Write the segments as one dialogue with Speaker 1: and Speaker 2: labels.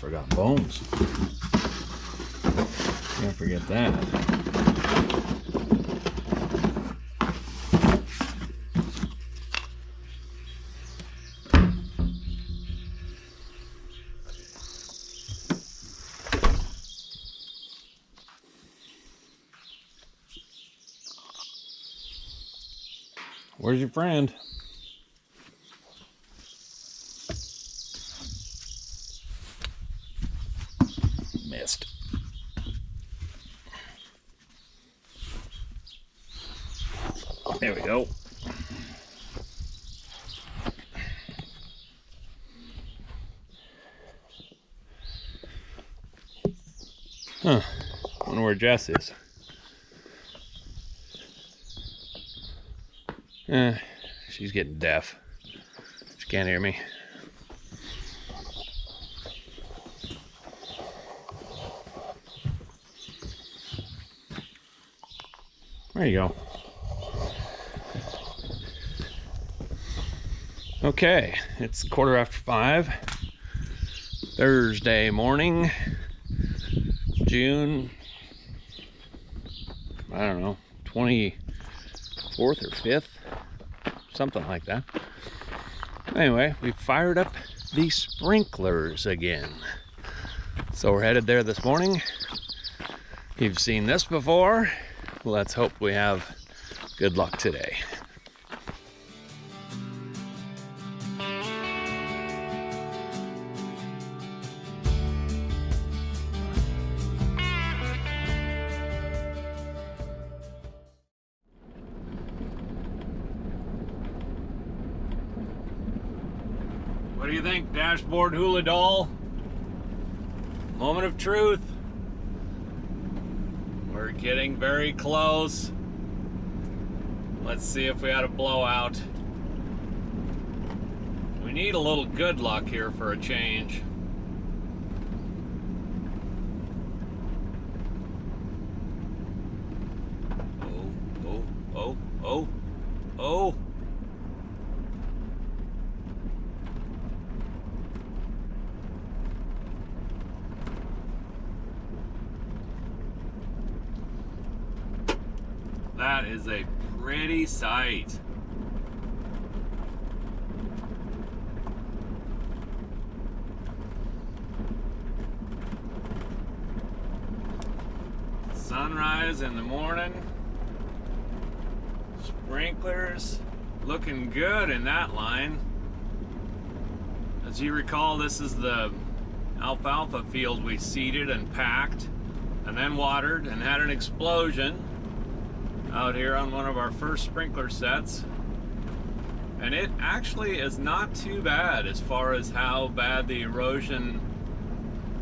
Speaker 1: forgot Bones. Can't forget that. Where's your friend? Missed. There we go. Huh. Wonder where Jess is. She's getting deaf. She can't hear me. There you go. Okay, it's 5:15, Thursday morning, June, I don't know, 24th or 5th, something like that. Anyway, we fired up the sprinklers again. So we're headed there this morning. You've seen this before. Let's hope we have good luck today. What do you think, dashboard hula doll? Moment of truth. We're getting very close. Let's see if we had a blowout. We need a little good luck here for a change. Oh. That is a pretty sight. Sunrise in the morning. Sprinklers looking good in that line. As you recall, this is the alfalfa field we seeded and packed and then watered and had an explosion out here on one of our first sprinkler sets. And it actually is not too bad as far as how bad the erosion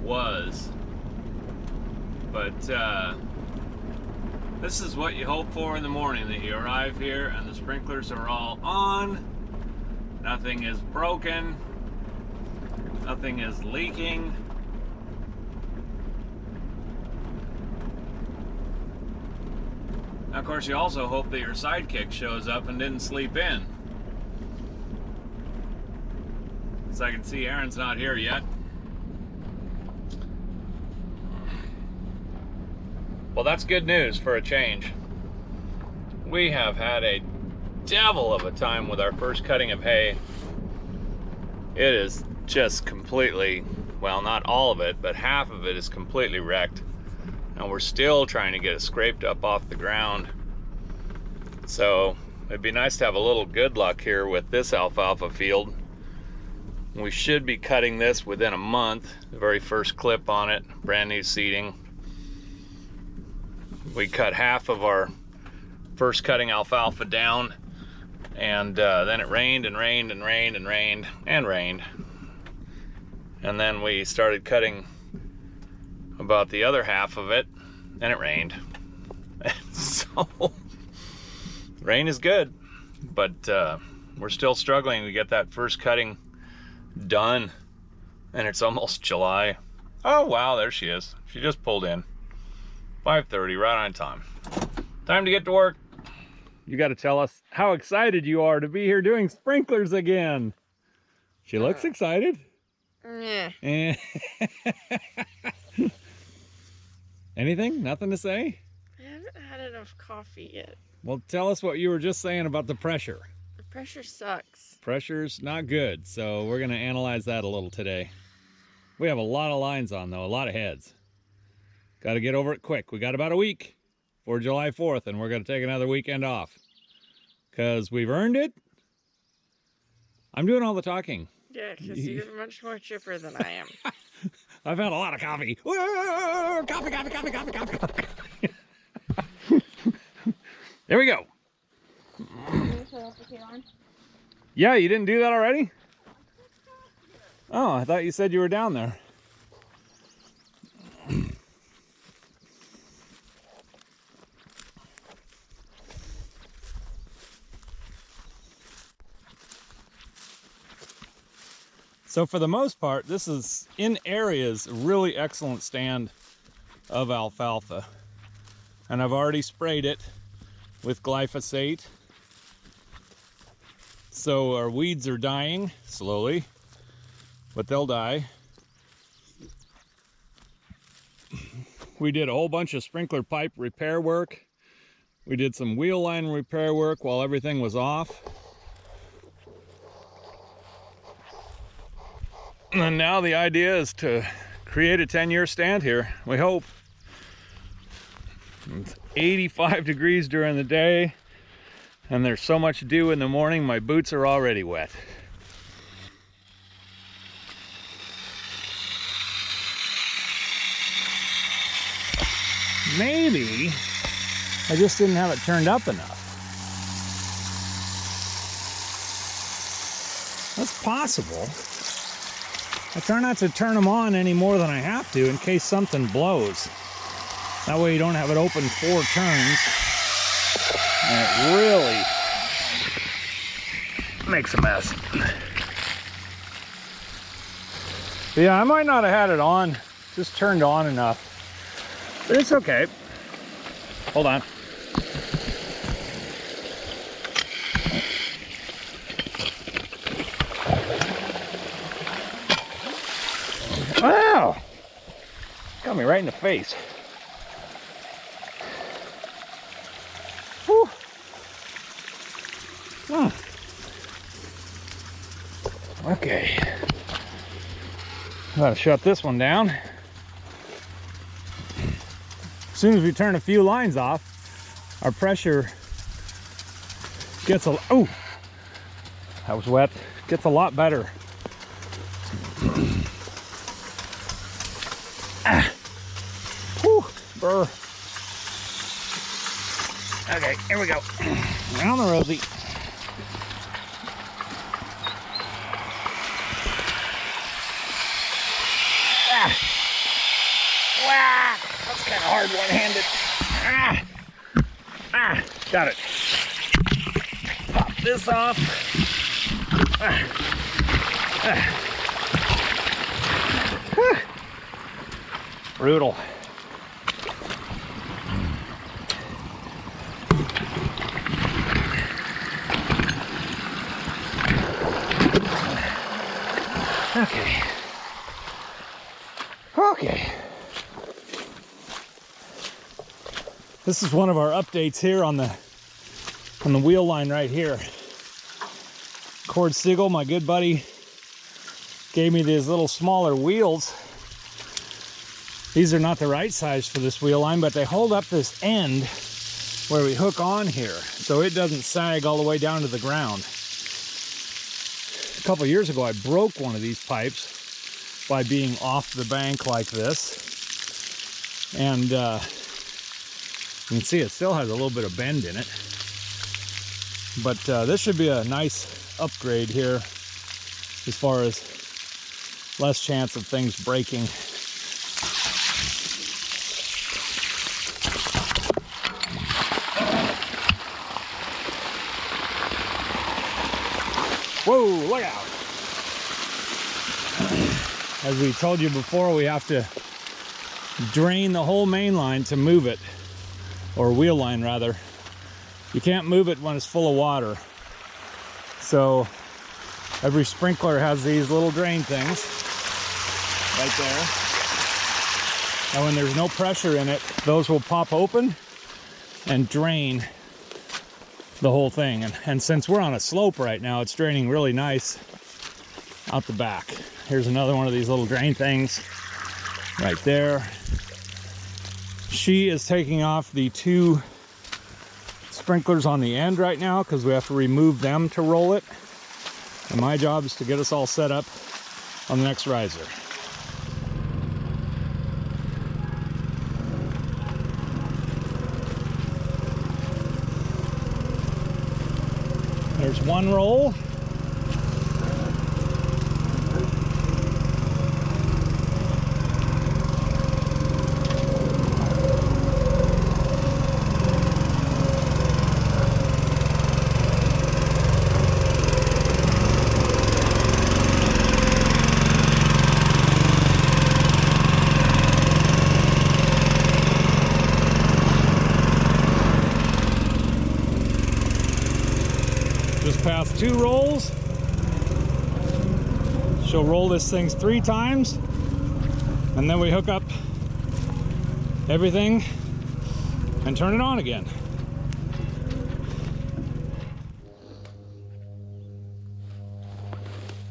Speaker 1: was. But this is what you hope for in the morning, that you arrive here and the sprinklers are all on, nothing is broken, nothing is leaking. Of course, you also hope that your sidekick shows up and didn't sleep in. As I can see, Aaron's not here yet. Well, that's good news for a change. We have had a devil of a time with our first cutting of hay. It is just completely, well, not all of it, but half of it is completely wrecked. And we're still trying to get it scraped up off the ground. So it'd be nice to have a little good luck here with this alfalfa field. We should be cutting this within a month. The very first clip on it, brand new seeding. We cut half of our first cutting alfalfa down, and then it rained and rained and rained and rained and rained. And then we started cutting about the other half of it, and it rained. So rain is good, but we're still struggling to get that first cutting done, and it's almost July. Oh wow, there she is. She just pulled in. 5:30, right on time. Time to get to work. You got to tell us how excited you are to be here doing sprinklers again. She looks excited.
Speaker 2: Yeah.
Speaker 1: Anything? Nothing to say?
Speaker 2: I haven't had enough coffee yet.
Speaker 1: Well, tell us what you were just saying about the pressure.
Speaker 2: The pressure sucks.
Speaker 1: Pressure's not good, so we're going to analyze that a little today. We have a lot of lines on, though, a lot of heads. Got to get over it quick. We got about a week for July 4th, and we're going to take another weekend off because we've earned it. I'm doing all the talking.
Speaker 2: Yeah, because you're much more chipper than I am.
Speaker 1: I've had a lot of coffee. Whoa, coffee, coffee, coffee, coffee, coffee, coffee. There we go. Yeah, you didn't do that already? Oh, I thought you said you were down there. So for the most part, this is in areas a really excellent stand of alfalfa. And I've already sprayed it with glyphosate. So our weeds are dying slowly, but they'll die. We did a whole bunch of sprinkler pipe repair work. We did some wheel line repair work while everything was off. And now the idea is to create a 10-year stand here, we hope. It's 85 degrees during the day, and there's so much dew in the morning, my boots are already wet. Maybe I just didn't have it turned up enough. That's possible. I try not to turn them on any more than I have to in case something blows. That way you don't have it open 4 turns. And it really makes a mess. But yeah, I might not have had it on, just turned on enough. But it's okay. Hold on. Wow! Got me right in the face. Whew. Oh. Okay. Gotta shut this one down. As soon as we turn a few lines off, our pressure gets a... Oh! That was wet. Gets a lot better. Whew, burr. Okay, here we go. Around the rosy. Wow, that's kind of hard one-handed. Got it. Pop this off. Brutal. Okay. Okay. This is one of our updates here on the wheel line right here. Cord Siegel, my good buddy, gave me these little smaller wheels. These are not the right size for this wheel line, but they hold up this end where we hook on here, so it doesn't sag all the way down to the ground. A couple years ago, I broke one of these pipes by being off the bank like this. And you can see it still has a little bit of bend in it. But this should be a nice upgrade here as far as less chance of things breaking. Whoa, look out! As we told you before, we have to drain the whole main line to move it, or wheel line rather. You can't move it when it's full of water. So every sprinkler has these little drain things. right there. And when there's no pressure in it, those will pop open and drain the whole thing. And since we're on a slope right now, it's draining really nice out the back. Here's another one of these little drain things right there. She is taking off the 2 sprinklers on the end right now because we have to remove them to roll it. And my job is to get us all set up on the next riser. There's one roll. Just past 2 rolls. She'll roll this thing 3 times, and then we hook up everything and turn it on again.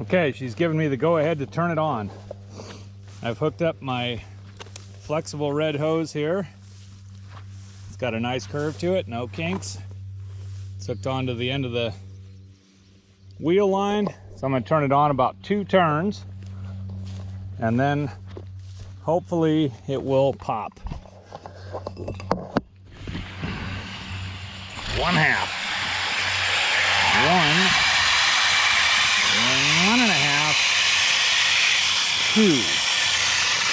Speaker 1: Okay, she's given me the go-ahead to turn it on. I've hooked up my flexible red hose here. It's got a nice curve to it, no kinks. It's hooked onto the end of the wheel line, so I'm going to turn it on about 2 turns, and then hopefully it will pop. 1/2, 1, 1.5, 2.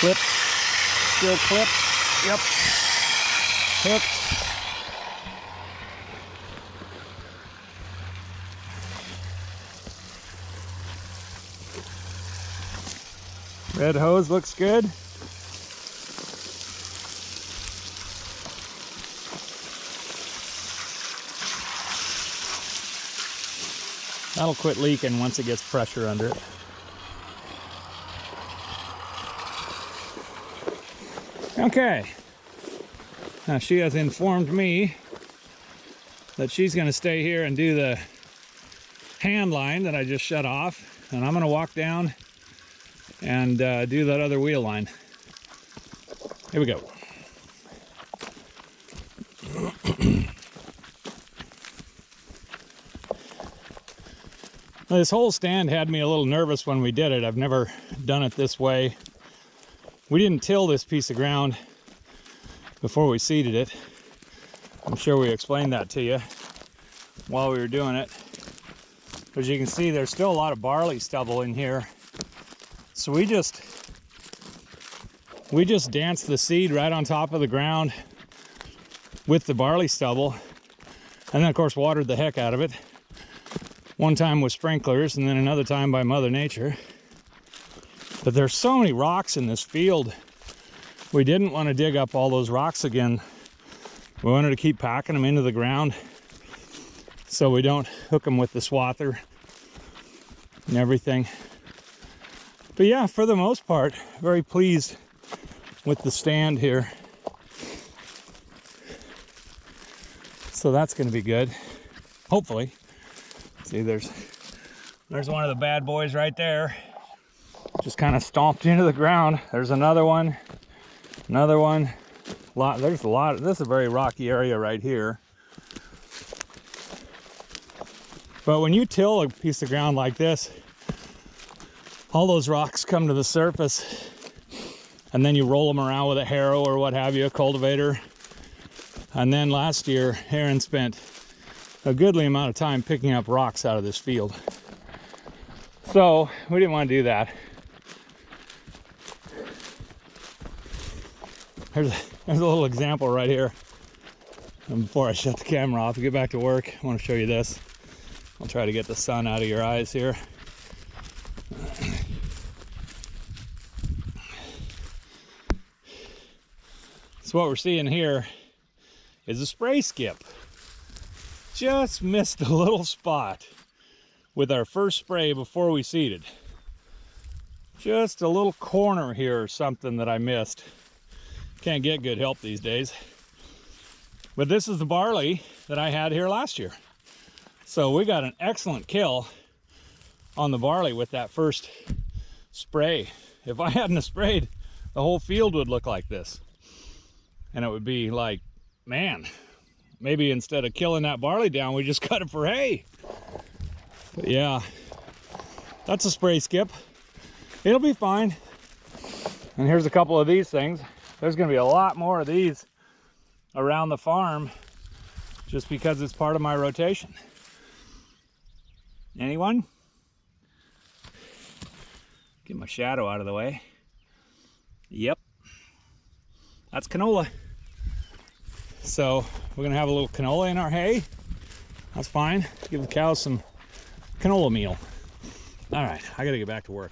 Speaker 1: Clips, still clips. Yep. Hooked. Red hose looks good. That'll quit leaking once it gets pressure under it. Okay. Now she has informed me that she's going to stay here and do the hand line that I just shut off, and I'm going to walk down and do that other wheel line. Here we go. This whole stand had me a little nervous when we did it. I've never done it this way. We didn't till this piece of ground before we seeded it. I'm sure we explained that to you while we were doing it. As you can see, there's still a lot of barley stubble in here. So we just danced the seed right on top of the ground with the barley stubble, and then of course watered the heck out of it. One time with sprinklers, and then another time by Mother Nature. But there's so many rocks in this field, we didn't want to dig up all those rocks again. We wanted to keep packing them into the ground so we don't hook them with the swather and everything. But yeah, for the most part, very pleased with the stand here. So that's going to be good, hopefully. See, there's one of the bad boys right there. Just kind of stomped into the ground. There's another one. There's a lot. This is a very rocky area right here. But when you till a piece of ground like this, all those rocks come to the surface, and then you roll them around with a harrow or what have you, a cultivator. And then last year, Aaron spent a goodly amount of time picking up rocks out of this field. So we didn't want to do that. There's a little example right here. And before I shut the camera off and get back to work, I want to show you this. I'll try to get the sun out of your eyes here. So what we're seeing here is a spray skip. Just missed a little spot with our first spray before we seeded. Just a little corner here or something that I missed. Can't get good help these days. But this is the barley that I had here last year. So we got an excellent kill on the barley with that first spray. If I hadn't have sprayed, the whole field would look like this. And it would be like, man, maybe instead of killing that barley down, we just cut it for hay. But yeah, that's a spray skip. It'll be fine. And here's a couple of these things. There's gonna be a lot more of these around the farm just because it's part of my rotation. Anyone? Get my shadow out of the way. Yep, that's canola. So we're gonna have a little canola in our hay. That's fine. Give the cows some canola meal. All right, I gotta get back to work.